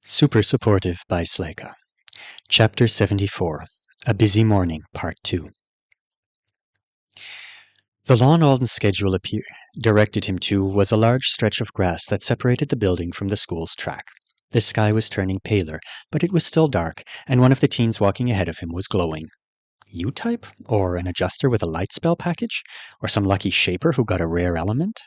Super Supportive by Sleyca. Chapter 74. A Busy Morning, Part 2. The lawn Alden's schedule directed him to was a large stretch of grass that separated the building from the school's track. The sky was turning paler, but it was still dark, and one of the teens walking ahead of him was glowing. U-type? Or an adjuster with a light spell package? Or some lucky shaper who got a rare element?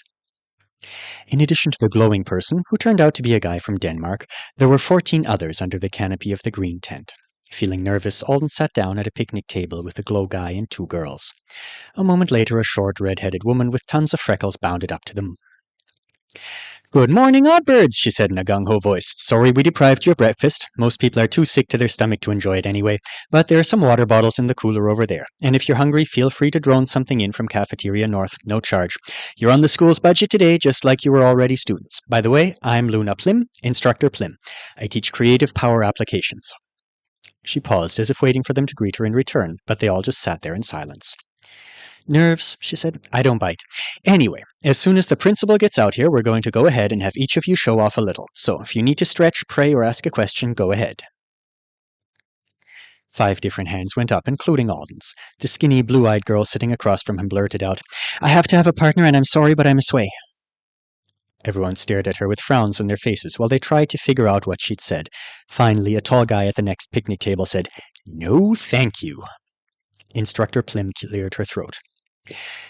In addition to the glowing person, who turned out to be a guy from Denmark, there were 14 others under the canopy of the green tent. Feeling nervous, Alden sat down at a picnic table with a glow guy and 2 girls. A moment later, a short, red-headed woman with tons of freckles bounded up to them. "Good morning, Oddbirds," she said in a gung-ho voice. "Sorry we deprived you of breakfast. Most people are too sick to their stomach to enjoy it anyway. But there are some water bottles in the cooler over there. And if you're hungry, feel free to drone something in from Cafeteria North. No charge. You're on the school's budget today, just like you were already students. By the way, I'm Luna Plim, Instructor Plim. I teach creative power applications." She paused, as if waiting for them to greet her in return, but they all just sat there in silence. "Nerves," she said. "I don't bite. Anyway, as soon as the principal gets out here, we're going to go ahead and have each of you show off a little. So if you need to stretch, pray, or ask a question, go ahead." 5 different hands went up, including Alden's. The skinny, blue-eyed girl sitting across from him blurted out, "I have to have a partner, and I'm sorry, but I'm a sway." Everyone stared at her with frowns on their faces while they tried to figure out what she'd said. Finally, a tall guy at the next picnic table said, "No, thank you." Instructor Plim cleared her throat.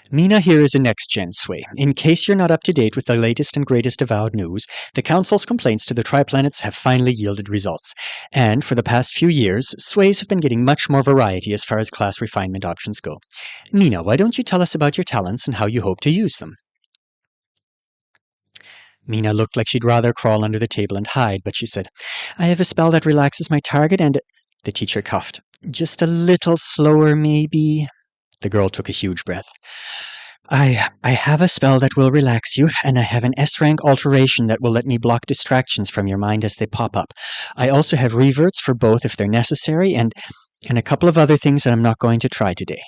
"Mina here is a next-gen sway. In case you're not up to date with the latest and greatest avowed news, the Council's complaints to the Triplanets have finally yielded results. And for the past few years, sways have been getting much more variety as far as class refinement options go. Mina, why don't you tell us about your talents and how you hope to use them?" Mina looked like she'd rather crawl under the table and hide, but she said, "I have a spell that relaxes my target and—" The teacher coughed. "Just a little slower, maybe?" The girl took a huge breath. I have a spell that will relax you, and I have an S-rank alteration that will let me block distractions from your mind as they pop up. I also have reverts for both if they're necessary, and a couple of other things that I'm not going to try today."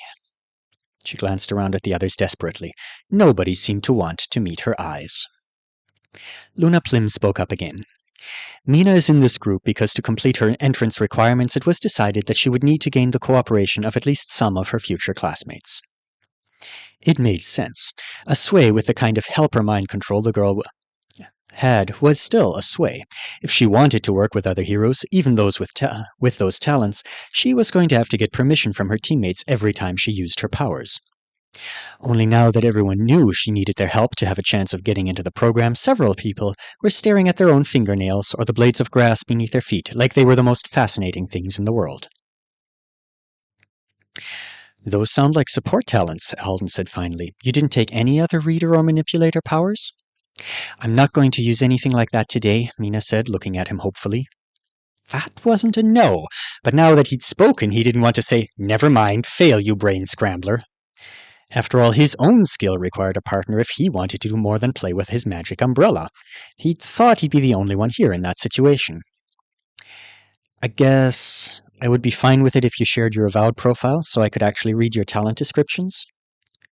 She glanced around at the others desperately. Nobody seemed to want to meet her eyes. Luna Plim spoke up again. "Mina is in this group because to complete her entrance requirements it was decided that she would need to gain the cooperation of at least some of her future classmates." It made sense. A sway with the kind of helper mind control the girl had was still a sway. If she wanted to work with other heroes, even those with those talents, she was going to have to get permission from her teammates every time she used her powers. Only now that everyone knew she needed their help to have a chance of getting into the program, several people were staring at their own fingernails or the blades of grass beneath their feet like they were the most fascinating things in the world. "Those sound like support talents," Alden said finally. "You didn't take any other reader or manipulator powers?" "I'm not going to use anything like that today," Mina said, looking at him hopefully. That wasn't a no, but now that he'd spoken, he didn't want to say, "Never mind, fail, you brain scrambler." After all, his own skill required a partner if he wanted to do more than play with his magic umbrella. He thought he'd be the only one here in that situation. "I guess I would be fine with it if you shared your avowed profile so I could actually read your talent descriptions."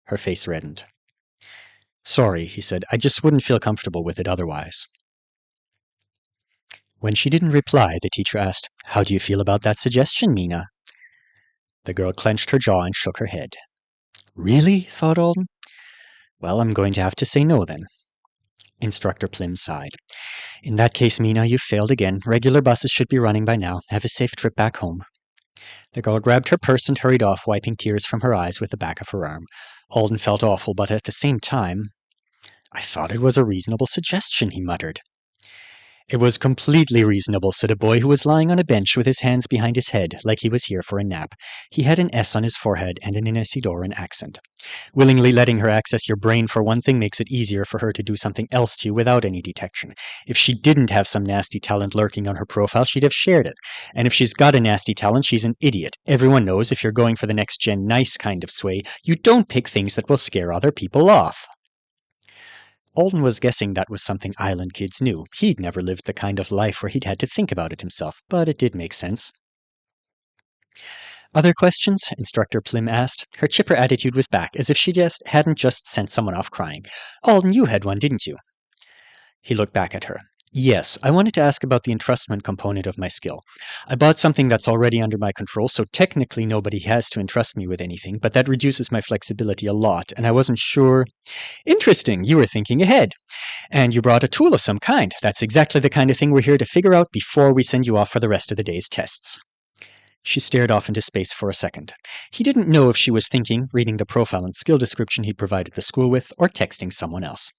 Her face reddened. "Sorry," he said. "I just wouldn't feel comfortable with it otherwise." When she didn't reply, the teacher asked, "How do you feel about that suggestion, Mina?" The girl clenched her jaw and shook her head. "Really?" thought Alden. "Well, I'm going to have to say no, then." Instructor Plim sighed. "In that case, Mina, you've failed again. Regular buses should be running by now. Have a safe trip back home." The girl grabbed her purse and hurried off, wiping tears from her eyes with the back of her arm. Alden felt awful, but at the same time, "I thought it was a reasonable suggestion," he muttered. "It was completely reasonable," said a boy who was lying on a bench with his hands behind his head, like he was here for a nap. He had an S on his forehead and an Inesidoran accent. "Willingly letting her access your brain for one thing makes it easier for her to do something else to you without any detection. If she didn't have some nasty talent lurking on her profile, she'd have shared it. And if she's got a nasty talent, she's an idiot. Everyone knows if you're going for the next-gen nice kind of sway, you don't pick things that will scare other people off." Alden was guessing that was something island kids knew. He'd never lived the kind of life where he'd had to think about it himself, but it did make sense. "Other questions?" Instructor Plim asked. Her chipper attitude was back, as if she hadn't just sent someone off crying. "Alden, you had one, didn't you?" He looked back at her. Yes, I wanted to ask about the entrustment component of my skill. I bought something that's already under my control, so technically nobody has to entrust me with anything, but that reduces my flexibility a lot, and I wasn't sure. Interesting, you were thinking ahead. And you brought a tool of some kind. That's exactly the kind of thing we're here to figure out before we send you off for the rest of the day's tests. She stared off into space for a second. He didn't know if she was thinking, reading the profile and skill description he'd provided the school with, or texting someone else.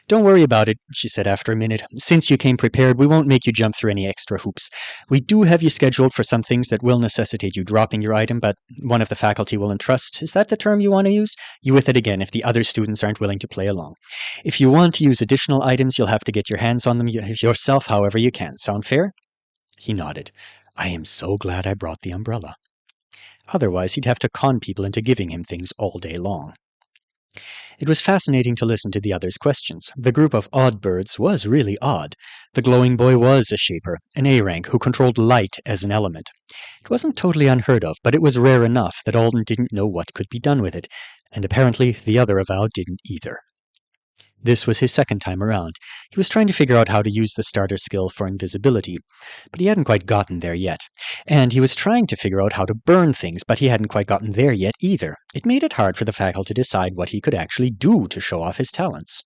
Don't worry about it, she said after a minute. Since you came prepared, we won't make you jump through any extra hoops. We do have you scheduled for some things that will necessitate you dropping your item, but one of the faculty will entrust, is that the term you want to use? You with it again if the other students aren't willing to play along. If you want to use additional items, you'll have to get your hands on them yourself however you can. Sound fair? He nodded. I am so glad I brought the umbrella. Otherwise, he'd have to con people into giving him things all day long. It was fascinating to listen to the others' questions. The group of odd birds was really odd. The glowing boy was a shaper, an A-rank who controlled light as an element. It wasn't totally unheard of, but it was rare enough that Alden didn't know what could be done with it, and apparently the other avowed didn't either. This was his second time around. He was trying to figure out how to use the starter skill for invisibility, but he hadn't quite gotten there yet. And he was trying to figure out how to burn things, but he hadn't quite gotten there yet either. It made it hard for the faculty to decide what he could actually do to show off his talents.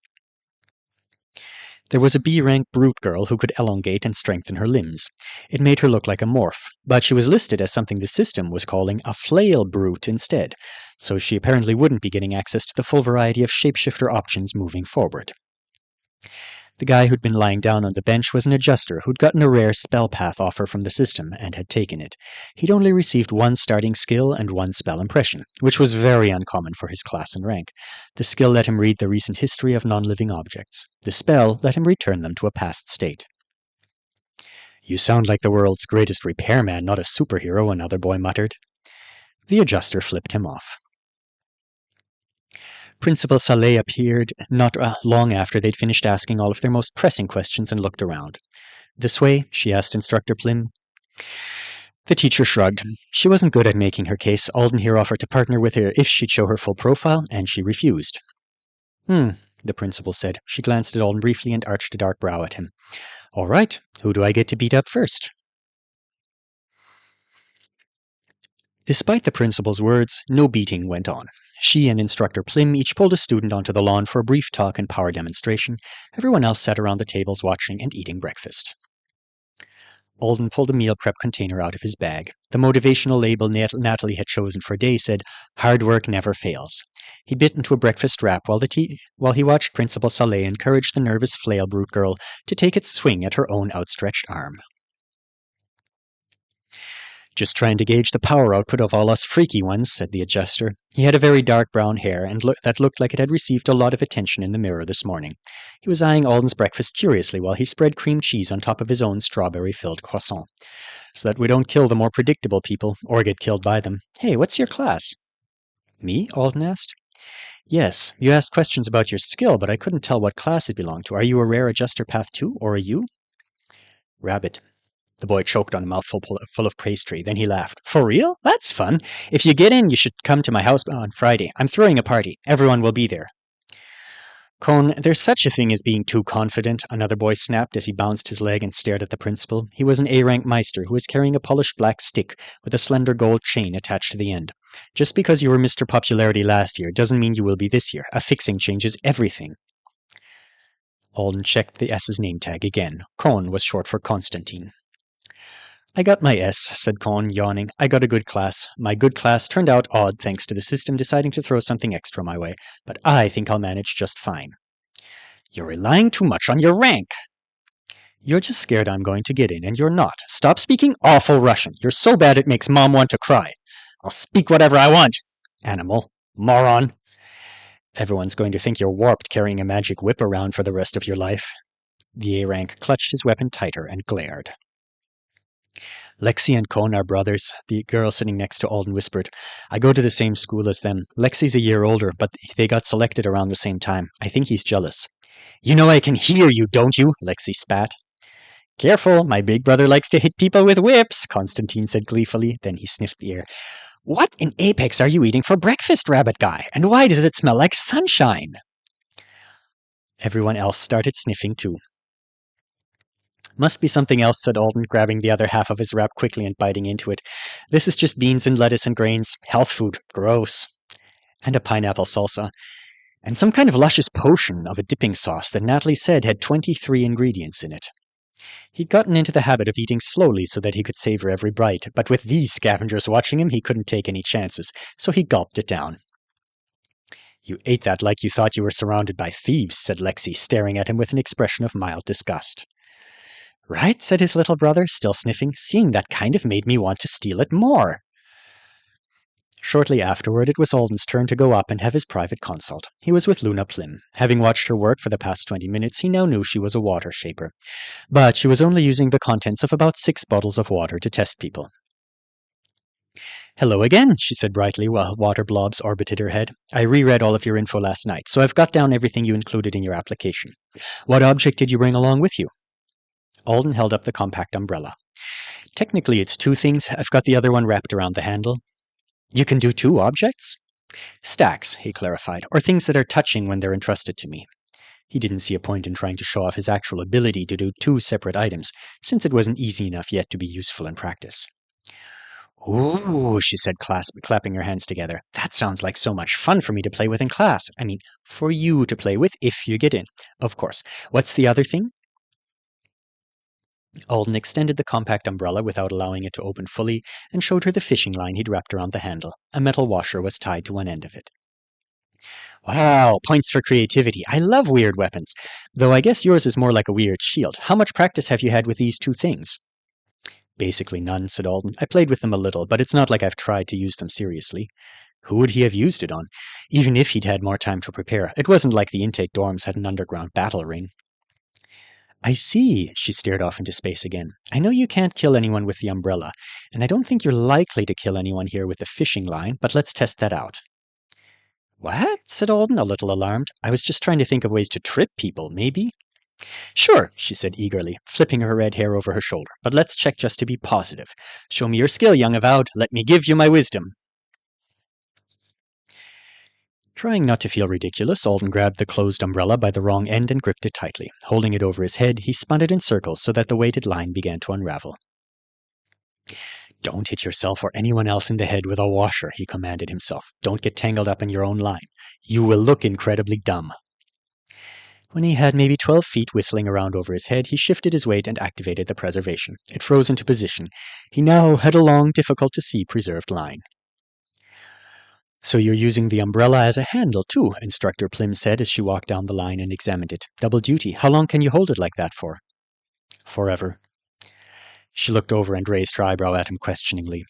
There was a B-rank brute girl who could elongate and strengthen her limbs. It made her look like a morph, but she was listed as something the system was calling a flail brute instead, so she apparently wouldn't be getting access to the full variety of shapeshifter options moving forward. The guy who'd been lying down on the bench was an adjuster who'd gotten a rare spell path offer from the system and had taken it. He'd only received one starting skill and one spell impression, which was very uncommon for his class and rank. The skill let him read the recent history of non-living objects. The spell let him return them to a past state. You sound like the world's greatest repairman, not a superhero, another boy muttered. The adjuster flipped him off. Principal Saleh appeared not long after they'd finished asking all of their most pressing questions and looked around. This way? She asked Instructor Plim. The teacher shrugged. She wasn't good at making her case. Alden here offered to partner with her if she'd show her full profile, and she refused. The principal said. She glanced at Alden briefly and arched a dark brow at him. All right, who do I get to beat up first? Despite the principal's words, no beating went on. She and Instructor Plim each pulled a student onto the lawn for a brief talk and power demonstration. Everyone else sat around the tables watching and eating breakfast. Alden pulled a meal prep container out of his bag. The motivational label Natalie had chosen for a day said, "Hard work never fails." He bit into a breakfast wrap while he watched Principal Saleh encourage the nervous flail brute girl to take its swing at her own outstretched arm. Just trying to gauge the power output of all us freaky ones, said the adjuster. He had a very dark brown hair and that looked like it had received a lot of attention in the mirror this morning. He was eyeing Alden's breakfast curiously while he spread cream cheese on top of his own strawberry-filled croissant. So that we don't kill the more predictable people, or get killed by them. Hey, what's your class? Me? Alden asked. Yes, you asked questions about your skill, but I couldn't tell what class it belonged to. Are you a rare adjuster path 2, or a U? Rabbit. The boy choked on a mouthful full of pastry. Then he laughed. For real? That's fun. If you get in, you should come to my house on Friday. I'm throwing a party. Everyone will be there. Cone, there's such a thing as being too confident, another boy snapped as he bounced his leg and stared at the principal. He was an A-rank meister who was carrying a polished black stick with a slender gold chain attached to the end. Just because you were Mr. Popularity last year doesn't mean you will be this year. Affixing changes everything. Alden checked the S's name tag again. Cone was short for Constantine. I got my S, said Cohn, yawning. I got a good class. My good class turned out odd thanks to the system deciding to throw something extra my way, but I think I'll manage just fine. You're relying too much on your rank. You're just scared I'm going to get in, and you're not. Stop speaking awful Russian. You're so bad it makes Mom want to cry. I'll speak whatever I want. Animal. Moron. Everyone's going to think you're warped carrying a magic whip around for the rest of your life. The A-rank clutched his weapon tighter and glared. Lexi and Cone are brothers, the girl sitting next to Alden whispered. I go to the same school as them. Lexi's a year older, but they got selected around the same time. I think he's jealous. You know I can hear you, don't you? Lexi spat. Careful, my big brother likes to hit people with whips, Constantine said gleefully. Then he sniffed the air. What in Apex are you eating for breakfast, rabbit guy? And why does it smell like sunshine? Everyone else started sniffing too. Must be something else, said Alden, grabbing the other half of his wrap quickly and biting into it. This is just beans and lettuce and grains. Health food. Gross. And a pineapple salsa. And some kind of luscious potion of a dipping sauce that Natalie said had 23 ingredients in it. He'd gotten into the habit of eating slowly so that he could savor every bite, but with these scavengers watching him, he couldn't take any chances, so he gulped it down. You ate that like you thought you were surrounded by thieves, said Lexi, staring at him with an expression of mild disgust. Right, said his little brother, still sniffing. Seeing that kind of made me want to steal it more. Shortly afterward, it was Alden's turn to go up and have his private consult. He was with Luna Plim. Having watched her work for the past 20 minutes, he now knew she was a water shaper. But she was only using the contents of about 6 bottles of water to test people. Hello again, she said brightly while water blobs orbited her head. I reread all of your info last night, so I've got down everything you included in your application. What object did you bring along with you? Alden held up the compact umbrella. Technically, it's 2 things. I've got the other one wrapped around the handle. You can do 2 objects? Stacks, he clarified, or things that are touching when they're entrusted to me. He didn't see a point in trying to show off his actual ability to do 2 separate items, since it wasn't easy enough yet to be useful in practice. Ooh, she said, clapping her hands together. That sounds like so much fun for me to play with in class. I mean, for you to play with if you get in. Of course. What's the other thing? Alden extended the compact umbrella without allowing it to open fully and showed her the fishing line he'd wrapped around the handle. A metal washer was tied to one end of it. Wow, points for creativity. I love weird weapons. Though I guess yours is more like a weird shield. How much practice have you had with these 2 things? Basically none, said Alden. I played with them a little, but it's not like I've tried to use them seriously. Who would he have used it on? Even if he'd had more time to prepare, it wasn't like the intake dorms had an underground battle ring. I see, she stared off into space again. I know you can't kill anyone with the umbrella, and I don't think you're likely to kill anyone here with the fishing line, but let's test that out. What? Said Alden, a little alarmed. I was just trying to think of ways to trip people, maybe? Sure, she said eagerly, flipping her red hair over her shoulder, but let's check just to be positive. Show me your skill, young avowed. Let me give you my wisdom. Trying not to feel ridiculous, Alden grabbed the closed umbrella by the wrong end and gripped it tightly. Holding it over his head, he spun it in circles so that the weighted line began to unravel. Don't hit yourself or anyone else in the head with a washer, he commanded himself. Don't get tangled up in your own line. You will look incredibly dumb. When he had maybe 12 feet whistling around over his head, he shifted his weight and activated the preservation. It froze into position. He now had a long, difficult-to-see preserved line. So you're using the umbrella as a handle, too, Instructor Plim said as she walked down the line and examined it. Double duty. How long can you hold it like that for? Forever. She looked over and raised her eyebrow at him questioningly.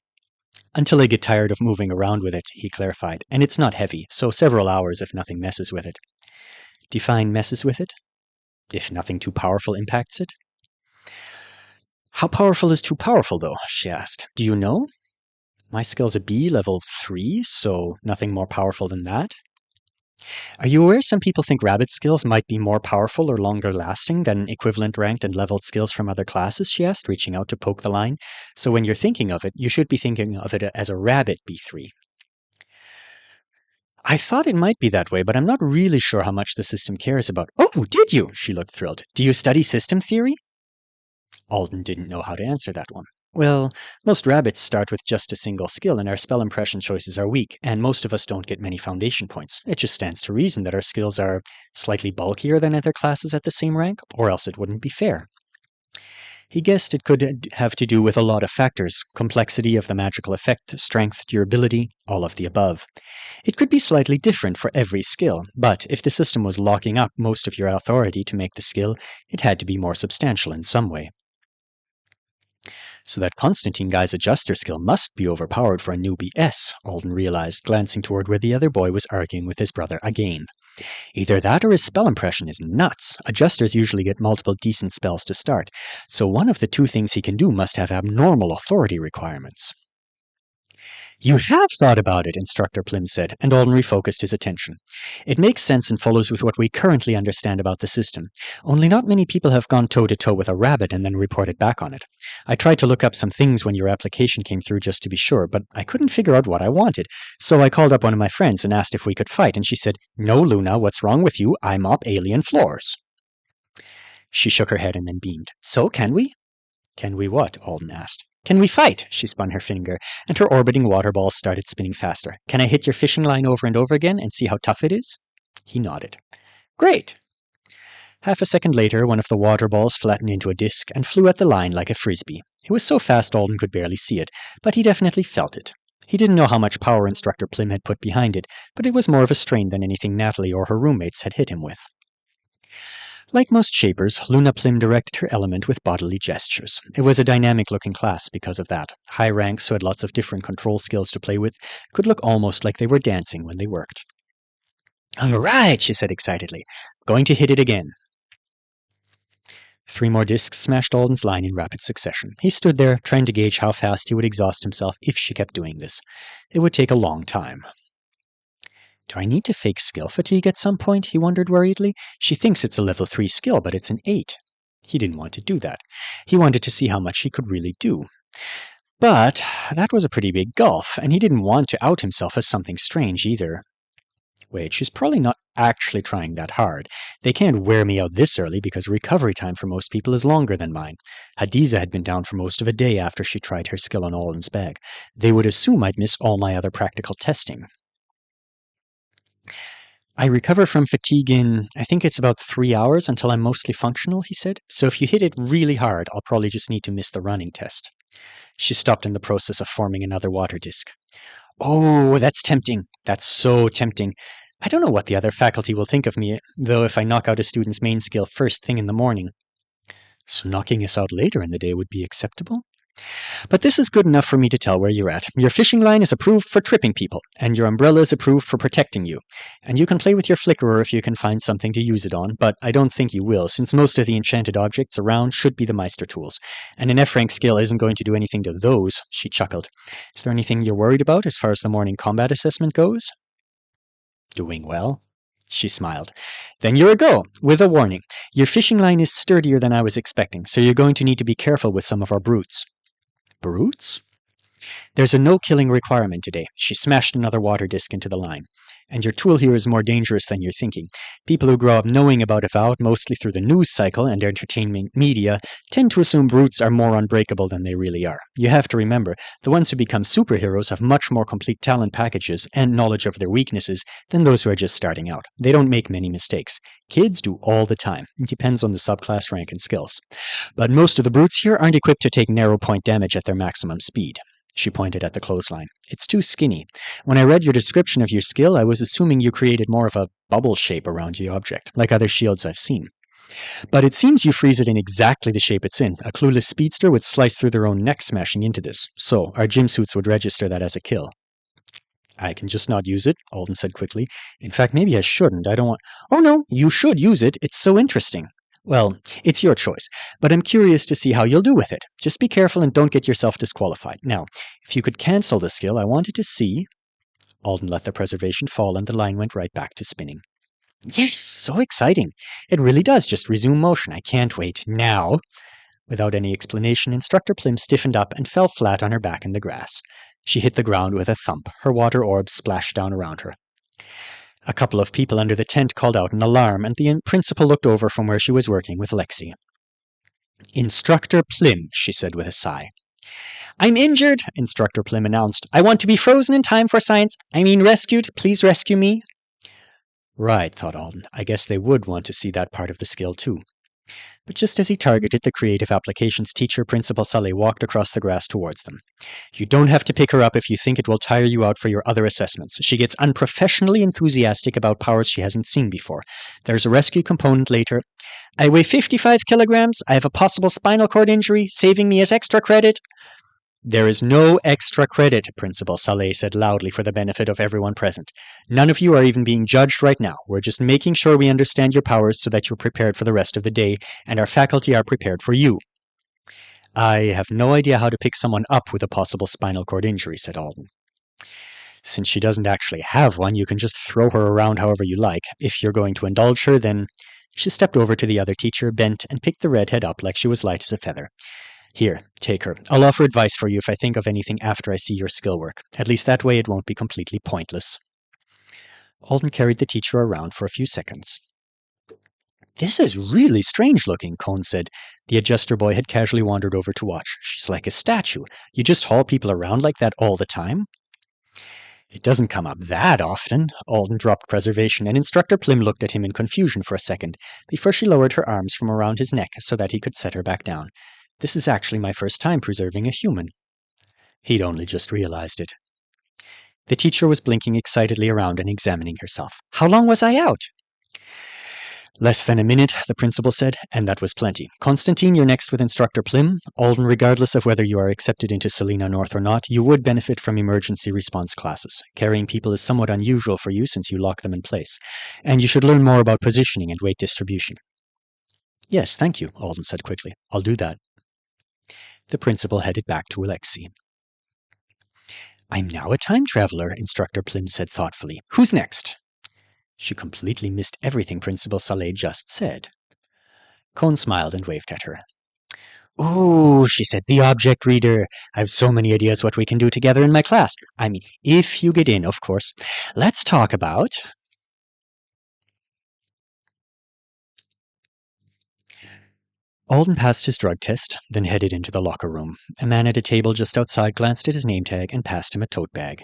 Until I get tired of moving around with it, he clarified. And it's not heavy, so several hours if nothing messes with it. Define messes with it? If nothing too powerful impacts it? How powerful is too powerful, though? She asked. Do you know? My skill's a B, level 3, so nothing more powerful than that. Are you aware some people think rabbit skills might be more powerful or longer lasting than equivalent ranked and leveled skills from other classes? She asked, reaching out to poke the line. So when you're thinking of it, you should be thinking of it as a rabbit B3. I thought it might be that way, but I'm not really sure how much the system cares about. Oh, did you? She looked thrilled. Do you study system theory? Alden didn't know how to answer that one. Well, most rabbits start with just a single skill, and our spell impression choices are weak, and most of us don't get many foundation points. It just stands to reason that our skills are slightly bulkier than other classes at the same rank, or else it wouldn't be fair. He guessed it could have to do with a lot of factors: complexity of the magical effect, strength, durability, all of the above. It could be slightly different for every skill, but if the system was locking up most of your authority to make the skill, it had to be more substantial in some way. So that Constantine guy's adjuster skill must be overpowered for a newbie S, Alden realized, glancing toward where the other boy was arguing with his brother again. Either that or his spell impression is nuts. Adjusters usually get multiple decent spells to start, so one of the 2 things he can do must have abnormal authority requirements. You have thought about it, Instructor Plim said, and Alden refocused his attention. It makes sense and follows with what we currently understand about the system. Only not many people have gone toe-to-toe with a rabbit and then reported back on it. I tried to look up some things when your application came through just to be sure, but I couldn't figure out what I wanted. So I called up one of my friends and asked if we could fight, and she said, "No, Luna, what's wrong with you? I mop alien floors." She shook her head and then beamed. So, can we? Can we what? Alden asked. Can we fight? She spun her finger, and her orbiting water ball started spinning faster. Can I hit your fishing line over and over again and see how tough it is? He nodded. Great! Half a second later, one of the water balls flattened into a disc and flew at the line like a frisbee. It was so fast Alden could barely see it, but he definitely felt it. He didn't know how much power Instructor Plim had put behind it, but it was more of a strain than anything Natalie or her roommates had hit him with. Like most shapers, Luna Plim directed her element with bodily gestures. It was a dynamic-looking class because of that. High ranks who had lots of different control skills to play with could look almost like they were dancing when they worked. All right, she said excitedly. Going to hit it again. 3 more discs smashed Alden's line in rapid succession. He stood there, trying to gauge how fast he would exhaust himself if she kept doing this. It would take a long time. Do I need to fake skill fatigue at some point? He wondered worriedly. She thinks it's a level 3 skill, but it's an 8. He didn't want to do that. He wanted to see how much he could really do. But that was a pretty big gulf, and he didn't want to out himself as something strange either. Wait, she's probably not actually trying that hard. They can't wear me out this early because recovery time for most people is longer than mine. Hadiza had been down for most of a day after she tried her skill on Alden's bag. They would assume I'd miss all my other practical testing. I recover from fatigue in, I think it's about 3 hours until I'm mostly functional, he said. So if you hit it really hard, I'll probably just need to miss the running test. She stopped in the process of forming another water disc. Oh, that's tempting. That's so tempting. I don't know what the other faculty will think of me, though, if I knock out a student's main skill first thing in the morning. So knocking us out later in the day would be acceptable? But this is good enough for me to tell where you're at. Your fishing line is approved for tripping people, and your umbrella is approved for protecting you. And you can play with your flickerer if you can find something to use it on, but I don't think you will, since most of the enchanted objects around should be the Meister tools. And an F-rank skill isn't going to do anything to those, she chuckled. Is there anything you're worried about as far as the morning combat assessment goes? Doing well? She smiled. Then you're a go, with a warning. Your fishing line is sturdier than I was expecting, so you're going to need to be careful with some of our brutes. Brutes? There's a no-killing requirement today. She smashed another water disc into the line. And your tool here is more dangerous than you're thinking. People who grow up knowing about Avowed, mostly through the news cycle and entertainment media, tend to assume brutes are more unbreakable than they really are. You have to remember, the ones who become superheroes have much more complete talent packages and knowledge of their weaknesses than those who are just starting out. They don't make many mistakes. Kids do all the time. It depends on the subclass rank and skills. But most of the brutes here aren't equipped to take narrow point damage at their maximum speed. She pointed at the clothesline. It's too skinny. When I read your description of your skill, I was assuming you created more of a bubble shape around the object, like other shields I've seen. But it seems you freeze it in exactly the shape it's in. A clueless speedster would slice through their own neck smashing into this. So, our gym suits would register that as a kill. I can just not use it, Alden said quickly. In fact, maybe I shouldn't. I don't want... Oh no, you should use it. It's so interesting. Well, it's your choice, but I'm curious to see how you'll do with it. Just be careful and don't get yourself disqualified. Now, if you could cancel the skill, I wanted to see... Alden let the preservation fall and the line went right back to spinning. Yes, so exciting. It really does just resume motion. I can't wait. Now... Without any explanation, Instructor Plim stiffened up and fell flat on her back in the grass. She hit the ground with a thump. Her water orbs splashed down around her. A couple of people under the tent called out an alarm, and the principal looked over from where she was working with Lexi. Instructor Plim, she said with a sigh. I'm injured, Instructor Plim announced. I want to be frozen in time for science. I mean rescued. Please rescue me. Right, thought Alden. I guess they would want to see that part of the skill, too. But just as he targeted the creative applications teacher, Principal Saleh walked across the grass towards them. You don't have to pick her up if you think it will tire you out for your other assessments. She gets unprofessionally enthusiastic about powers she hasn't seen before. There's a rescue component later. I weigh 55 kilograms. I have a possible spinal cord injury, saving me as extra credit. There is no extra credit, Principal Saleh said loudly for the benefit of everyone present. None of you are even being judged right now. We're just making sure we understand your powers so that you're prepared for the rest of the day, and our faculty are prepared for you. I have no idea how to pick someone up with a possible spinal cord injury, said Alden. Since she doesn't actually have one, you can just throw her around however you like. If you're going to indulge her, then... She stepped over to the other teacher, bent, and picked the redhead up like she was light as a feather. Here, take her. I'll offer advice for you if I think of anything after I see your skill work. At least that way it won't be completely pointless. Alden carried the teacher around for a few seconds. This is really strange looking, Cone said. The adjuster boy had casually wandered over to watch. She's like a statue. You just haul people around like that all the time? It doesn't come up that often. Alden dropped preservation, and Instructor Plim looked at him in confusion for a second, before she lowered her arms from around his neck so that he could set her back down. This is actually my first time preserving a human. He'd only just realized it. The teacher was blinking excitedly around and examining herself. How long was I out? Less than a minute, the principal said, and that was plenty. Constantine, you're next with Instructor Plim. Alden, regardless of whether you are accepted into Selena North or not, you would benefit from emergency response classes. Carrying people is somewhat unusual for you since you lock them in place, and you should learn more about positioning and weight distribution. Yes, thank you, Alden said quickly. I'll do that. The principal headed back to Alexei. I'm now a time traveler, Instructor Plim said thoughtfully. Who's next? She completely missed everything Principal Saleh just said. Cone smiled and waved at her. Ooh, she said, the object reader. I have so many ideas what we can do together in my class. I mean, if you get in, of course. Let's talk about... Alden passed his drug test, then headed into the locker room. A man at a table just outside glanced at his name tag and passed him a tote bag.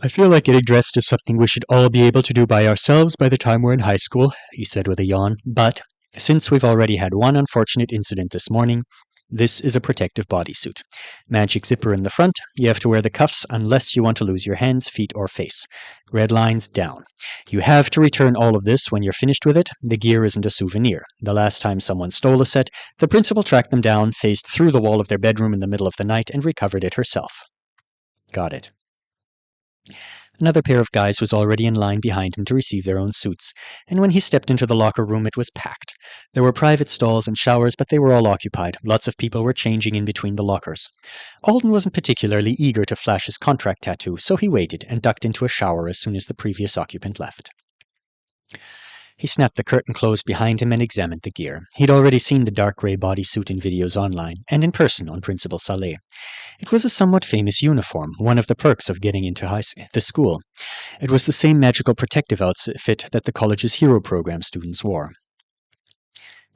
I feel like getting dressed is something we should all be able to do by ourselves by the time we're in high school, he said with a yawn. But, since we've already had one unfortunate incident this morning, this is a protective bodysuit. Magic zipper in the front. You have to wear the cuffs unless you want to lose your hands, feet, or face. Red lines down. You have to return all of this when you're finished with it. The gear isn't a souvenir. The last time someone stole a set, the principal tracked them down, phased through the wall of their bedroom in the middle of the night, and recovered it herself. Got it. Another pair of guys was already in line behind him to receive their own suits, and when he stepped into the locker room it was packed. There were private stalls and showers, but they were all occupied. Lots of people were changing in between the lockers. Alden wasn't particularly eager to flash his contract tattoo, so he waited and ducked into a shower as soon as the previous occupant left. He snapped the curtain closed behind him and examined the gear. He'd already seen the dark gray bodysuit in videos online, and in person on Principal Saleh. It was a somewhat famous uniform, one of the perks of getting into the school. It was the same magical protective outfit that the college's hero program students wore.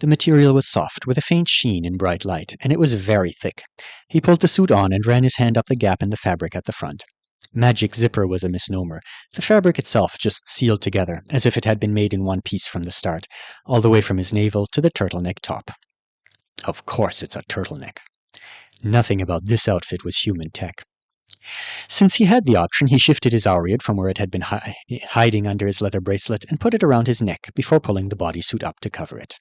The material was soft, with a faint sheen in bright light, and it was very thick. He pulled the suit on and ran his hand up the gap in the fabric at the front. Magic zipper was a misnomer. The fabric itself just sealed together, as if it had been made in one piece from the start, all the way from his navel to the turtleneck top. Of course it's a turtleneck. Nothing about this outfit was human tech. Since he had the option, he shifted his aureate from where it had been hiding under his leather bracelet and put it around his neck before pulling the bodysuit up to cover it.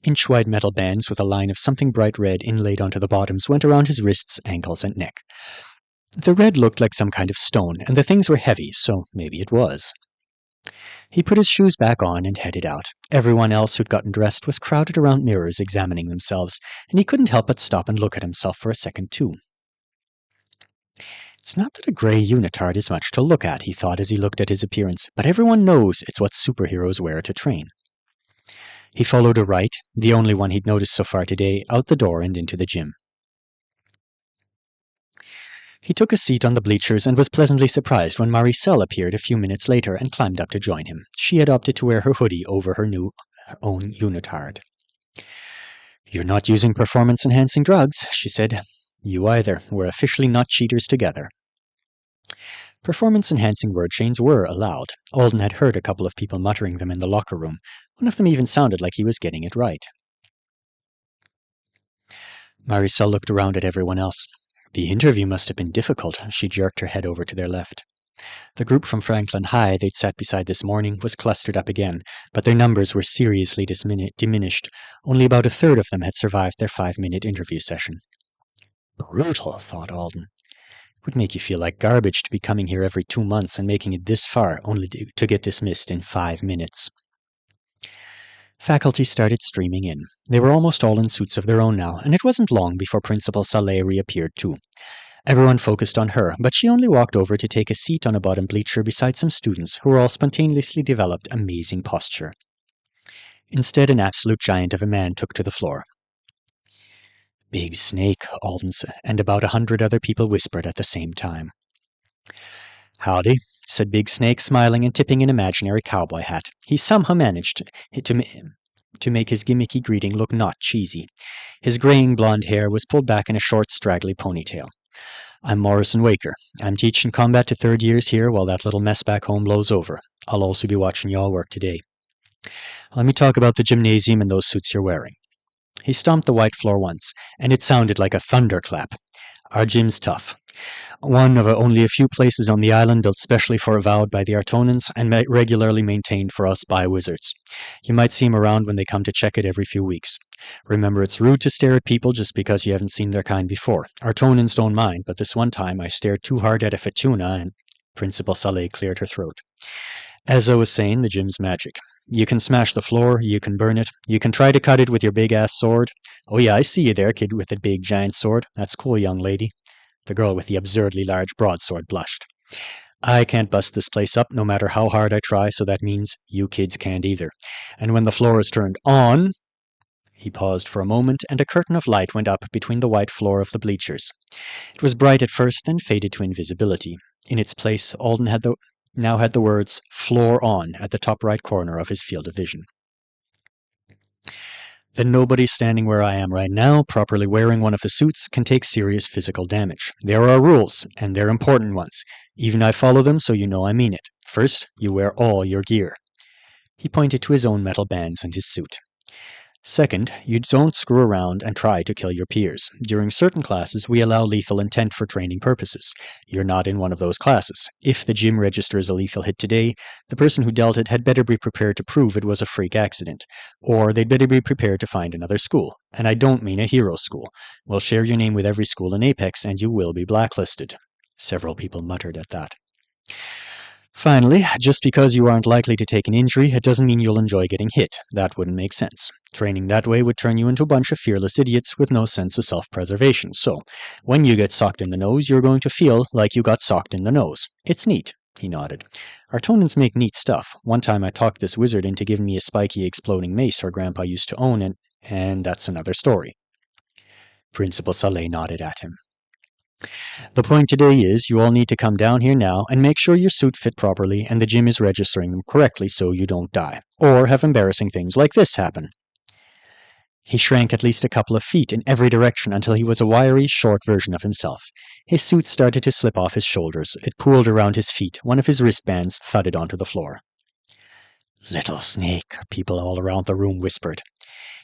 Inch-wide metal bands with a line of something bright red inlaid onto the bottoms went around his wrists, ankles, and neck. The red looked like some kind of stone, and the things were heavy, so maybe it was. He put his shoes back on and headed out. Everyone else who'd gotten dressed was crowded around mirrors examining themselves, and he couldn't help but stop and look at himself for a second, too. It's not that a grey unitard is much to look at, he thought as he looked at his appearance, but everyone knows it's what superheroes wear to train. He followed a right, the only one he'd noticed so far today, out the door and into the gym. He took a seat on the bleachers and was pleasantly surprised when Maricel appeared a few minutes later and climbed up to join him. She had opted to wear her hoodie over her own unitard. You're not using performance-enhancing drugs, she said. You either. We're officially not cheaters together. Performance-enhancing word chains were allowed. Alden had heard a couple of people muttering them in the locker room. One of them even sounded like he was getting it right. Maricel looked around at everyone else. The interview must have been difficult. She jerked her head over to their left. The group from Franklin High they'd sat beside this morning was clustered up again, but their numbers were seriously diminished. Only about a third of them had survived their 5-minute interview session. Brutal, thought Alden. It would make you feel like garbage to be coming here every 2 months and making it this far, only to get dismissed in 5 minutes. Faculty started streaming in. They were almost all in suits of their own now, and it wasn't long before Principal Saleh reappeared too. Everyone focused on her, but she only walked over to take a seat on a bottom bleacher beside some students who were all spontaneously developed amazing posture. Instead, an absolute giant of a man took to the floor. Big Snake, Alden said, and about 100 other people whispered at the same time. Howdy, said Big Snake, smiling and tipping an imaginary cowboy hat. He somehow managed to make his gimmicky greeting look not cheesy. His graying blonde hair was pulled back in a short, straggly ponytail. I'm Morrison Waker. I'm teaching combat to third years here while that little mess back home blows over. I'll also be watching y'all work today. Let me talk about the gymnasium and those suits you're wearing. He stomped the white floor once, and it sounded like a thunderclap. Our gym's tough. One of only a few places on the island built specially for Avowed by the Artonans and regularly maintained for us by wizards. You might see 'em around when they come to check it every few weeks. Remember, it's rude to stare at people just because you haven't seen their kind before. Artonans don't mind, but this one time I stared too hard at a Fetuna and Principal Sleyca cleared her throat. As I was saying, the gym's magic. You can smash the floor, you can burn it, you can try to cut it with your big-ass sword. Oh yeah, I see you there, kid with the big giant sword. That's cool, young lady. The girl with the absurdly large broadsword blushed. I can't bust this place up no matter how hard I try, so that means you kids can't either. And when the floor is turned on... He paused for a moment, and a curtain of light went up between the white floor of the bleachers. It was bright at first, then faded to invisibility. In its place, Alden now had the words "Floor On" at the top right corner of his field of vision. Then nobody standing where I am right now, properly wearing one of the suits, can take serious physical damage. There are rules, and they're important ones. Even I follow them, so you know I mean it. First, you wear all your gear. He pointed to his own metal bands and his suit. Second, you don't screw around and try to kill your peers. During certain classes, we allow lethal intent for training purposes. You're not in one of those classes. If the gym registers a lethal hit today, the person who dealt it had better be prepared to prove it was a freak accident. Or they'd better be prepared to find another school. And I don't mean a hero school. We'll share your name with every school in Apex, and you will be blacklisted. Several people muttered at that. Finally, just because you aren't likely to take an injury, it doesn't mean you'll enjoy getting hit. That wouldn't make sense. Training that way would turn you into a bunch of fearless idiots with no sense of self-preservation. So, when you get socked in the nose, you're going to feel like you got socked in the nose. It's neat. He nodded. Artonans make neat stuff. One time I talked this wizard into giving me a spiky exploding mace her grandpa used to own, and that's another story. Principal Sleyca nodded at him. The point today is you all need to come down here now and make sure your suit fit properly and the gym is registering them correctly so you don't die, or have embarrassing things like this happen. He shrank at least a couple of feet in every direction until he was a wiry, short version of himself. His suit started to slip off his shoulders. It pooled around his feet. One of his wristbands thudded onto the floor. "Little Snake," people all around the room whispered.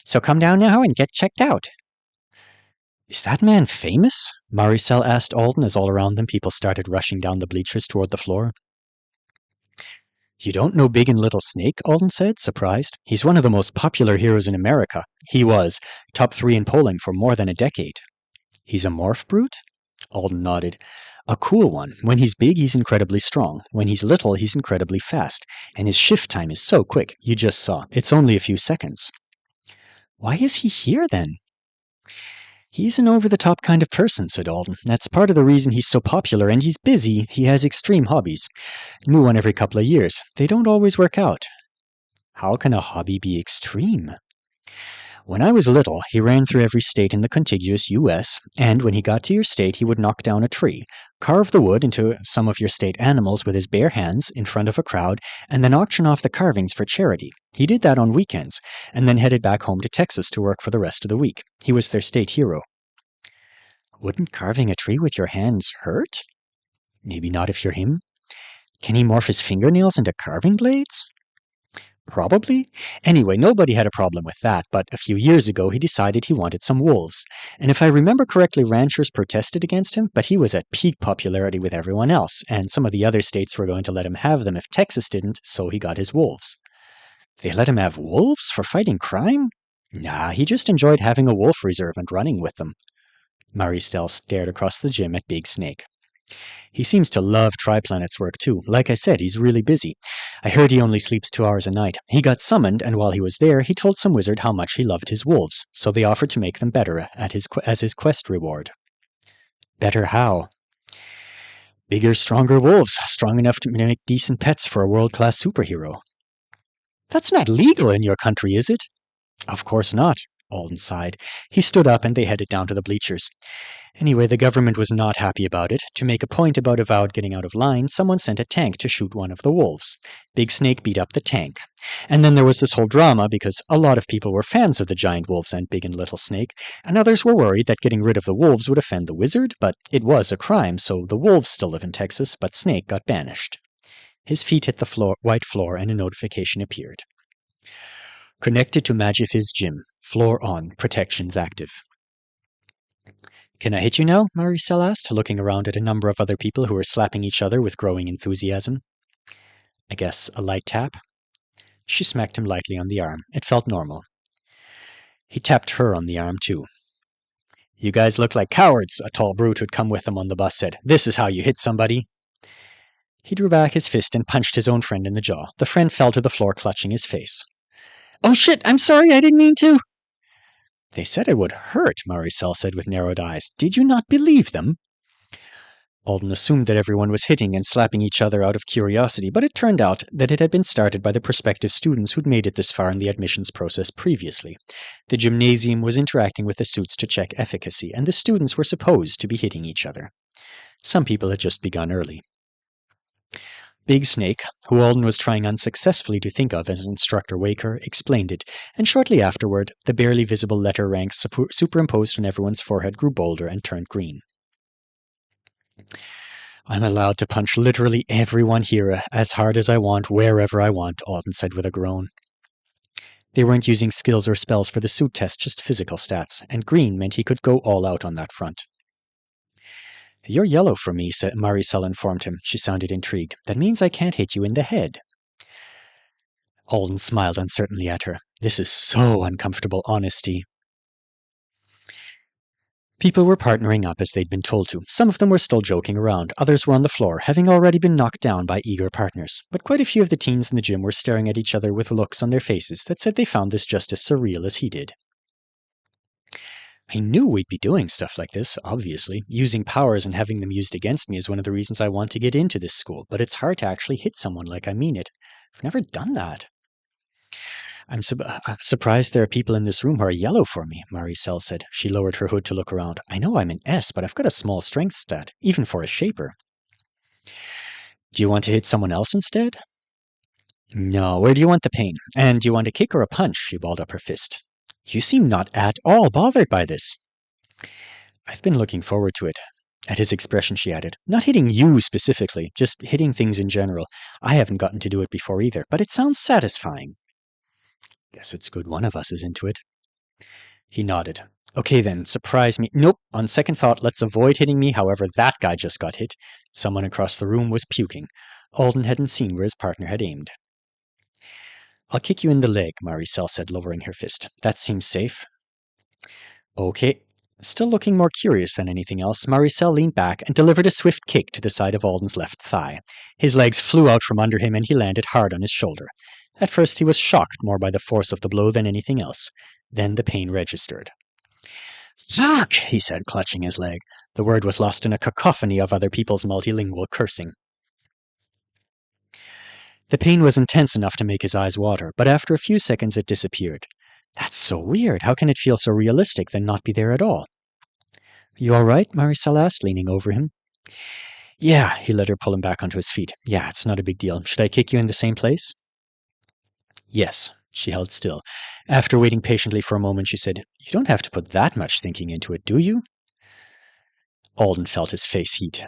"So come down now and get checked out." "Is that man famous?" Maricel asked Alden as all around them people started rushing down the bleachers toward the floor. "You don't know Big and Little Snake?" Alden said, surprised. "He's one of the most popular heroes in America. He was top 3 in polling for more than a decade." "He's a morph brute?" Alden nodded. "A cool one. When he's big, he's incredibly strong. When he's little, he's incredibly fast. And his shift time is so quick. You just saw. It's only a few seconds." "Why is he here, then?" "He's an over-the-top kind of person," said Alden. "That's part of the reason he's so popular, and he's busy. He has extreme hobbies. New one every couple of years. They don't always work out." "How can a hobby be extreme?" "When I was little, he ran through every state in the contiguous U.S., and when he got to your state, he would knock down a tree, carve the wood into some of your state animals with his bare hands in front of a crowd, and then auction off the carvings for charity. He did that on weekends, and then headed back home to Texas to work for the rest of the week. He was their state hero." "Wouldn't carving a tree with your hands hurt?" "Maybe not if you're him." "Can he morph his fingernails into carving blades?" "Probably. Anyway, nobody had a problem with that, but a few years ago he decided he wanted some wolves. And if I remember correctly, ranchers protested against him, but he was at peak popularity with everyone else, and some of the other states were going to let him have them if Texas didn't, so he got his wolves." "They let him have wolves for fighting crime?" "Nah, he just enjoyed having a wolf reserve and running with them." Maricel stared across the gym at Big Snake. "He seems to love Triplanet's work, too. Like I said, he's really busy. I heard he only sleeps 2 hours a night. He got summoned, and while he was there, he told some wizard how much he loved his wolves, so they offered to make them better as his quest reward." "Better how?" "Bigger, stronger wolves, strong enough to make decent pets for a world-class superhero." "That's not legal in your country, is it?" "Of course not. Alden sighed. He stood up and they headed down to the bleachers. Anyway, the government was not happy about it. To make a point about Avowed getting out of line, someone sent a tank to shoot one of the wolves. Big Snake beat up the tank. And then there was this whole drama because a lot of people were fans of the giant wolves and Big and Little Snake, and others were worried that getting rid of the wolves would offend the wizard, but it was a crime, so the wolves still live in Texas, but Snake got banished. His feet hit the white floor and a notification appeared. Connected to Magifizz Gym. Floor on. Protections active. Can I hit you now? Maricel asked, looking around at a number of other people who were slapping each other with growing enthusiasm. I guess a light tap? She smacked him lightly on the arm. It felt normal. He tapped her on the arm, too. You guys look like cowards, a tall brute who'd come with them on the bus said. This is how you hit somebody. He drew back his fist and punched his own friend in the jaw. The friend fell to the floor, clutching his face. Oh shit, I'm sorry, I didn't mean to. They said it would hurt, Maricel said with narrowed eyes. Did you not believe them? Alden assumed that everyone was hitting and slapping each other out of curiosity, but it turned out that it had been started by the prospective students who'd made it this far in the admissions process previously. The gymnasium was interacting with the suits to check efficacy, and the students were supposed to be hitting each other. Some people had just begun early. Big Snake, who Alden was trying unsuccessfully to think of as Instructor Waker, explained it, and shortly afterward, the barely visible letter ranks superimposed on everyone's forehead grew bolder and turned green. I'm allowed to punch literally everyone here as hard as I want, wherever I want, Alden said with a groan. They weren't using skills or spells for the suit test, just physical stats, and green meant he could go all out on that front. You're yellow for me, Maricel informed him. She sounded intrigued. That means I can't hit you in the head. Alden smiled uncertainly at her. This is so uncomfortable honesty. People were partnering up as they'd been told to. Some of them were still joking around. Others were on the floor, having already been knocked down by eager partners. But quite a few of the teens in the gym were staring at each other with looks on their faces that said they found this just as surreal as he did. I knew we'd be doing stuff like this, obviously. Using powers and having them used against me is one of the reasons I want to get into this school, but it's hard to actually hit someone like I mean it. I've never done that. I'm surprised there are people in this room who are yellow for me, Maricel said. She lowered her hood to look around. I know I'm an S, but I've got a small strength stat, even for a shaper. Do you want to hit someone else instead? No, where do you want the pain? And do you want a kick or a punch? She balled up her fist. You seem not at all bothered by this. I've been looking forward to it. At his expression, she added, not hitting you specifically, just hitting things in general. I haven't gotten to do it before either, but it sounds satisfying. Guess it's good one of us is into it. He nodded. Okay then, surprise me. Nope, on second thought, let's avoid hitting me, however that guy just got hit. Someone across the room was puking. Alden hadn't seen where his partner had aimed. I'll kick you in the leg, Maricel said, lowering her fist. That seems safe. Okay. Still looking more curious than anything else, Maricel leaned back and delivered a swift kick to the side of Alden's left thigh. His legs flew out from under him and he landed hard on his shoulder. At first he was shocked more by the force of the blow than anything else. Then the pain registered. Fuck, he said, clutching his leg. The word was lost in a cacophony of other people's multilingual cursing. The pain was intense enough to make his eyes water, but after a few seconds it disappeared. That's so weird. How can it feel so realistic, then not be there at all? You all right? Maricel asked, leaning over him. Yeah, he let her pull him back onto his feet. Yeah, it's not a big deal. Should I kick you in the same place? Yes. She held still. After waiting patiently for a moment, she said, You don't have to put that much thinking into it, do you? Alden felt his face heat.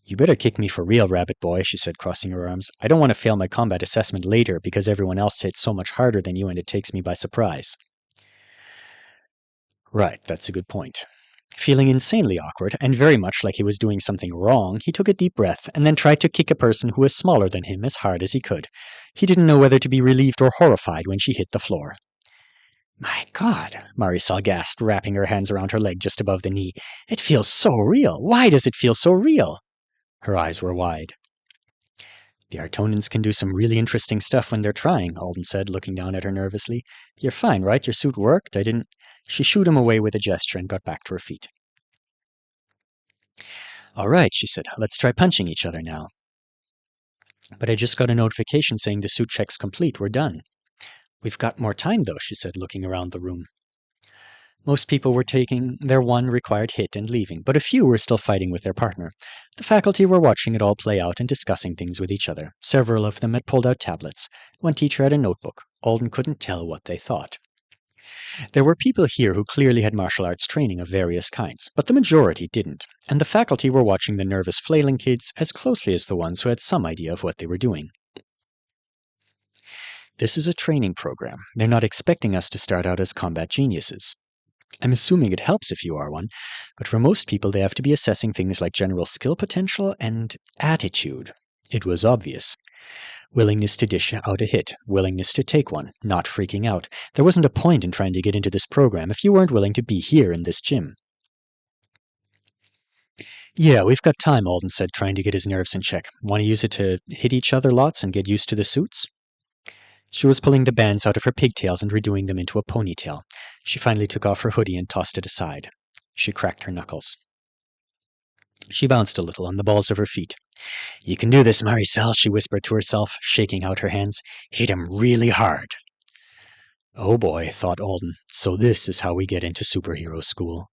You better kick me for real, rabbit boy, she said, crossing her arms. I don't want to fail my combat assessment later because everyone else hits so much harder than you and it takes me by surprise. Right, that's a good point. Feeling insanely awkward, and very much like he was doing something wrong, he took a deep breath and then tried to kick a person who was smaller than him as hard as he could. He didn't know whether to be relieved or horrified when she hit the floor. My God, Maricel gasped, wrapping her hands around her leg just above the knee. It feels so real. Why does it feel so real? Her eyes were wide. The Artonans can do some really interesting stuff when they're trying, Alden said, looking down at her nervously. You're fine, right? Your suit worked? I didn't... She shooed him away with a gesture and got back to her feet. All right, she said. Let's try punching each other now. But I just got a notification saying the suit check's complete. We're done. We've got more time, though, she said, looking around the room. Most people were taking their one required hit and leaving, but a few were still fighting with their partner. The faculty were watching it all play out and discussing things with each other. Several of them had pulled out tablets. One teacher had a notebook. Alden couldn't tell what they thought. There were people here who clearly had martial arts training of various kinds, but the majority didn't, and the faculty were watching the nervous flailing kids as closely as the ones who had some idea of what they were doing. This is a training program. They're not expecting us to start out as combat geniuses. I'm assuming it helps if you are one, but for most people they have to be assessing things like general skill potential and attitude. It was obvious. Willingness to dish out a hit, willingness to take one, not freaking out. There wasn't a point in trying to get into this program if you weren't willing to be here in this gym. Yeah, we've got time, Alden said, trying to get his nerves in check. Want to use it to hit each other lots and get used to the suits? She was pulling the bands out of her pigtails and redoing them into a ponytail. She finally took off her hoodie and tossed it aside. She cracked her knuckles. She bounced a little on the balls of her feet. You can do this, Maricel, she whispered to herself, shaking out her hands. Hit him really hard. Oh boy, thought Alden, so this is how we get into superhero school.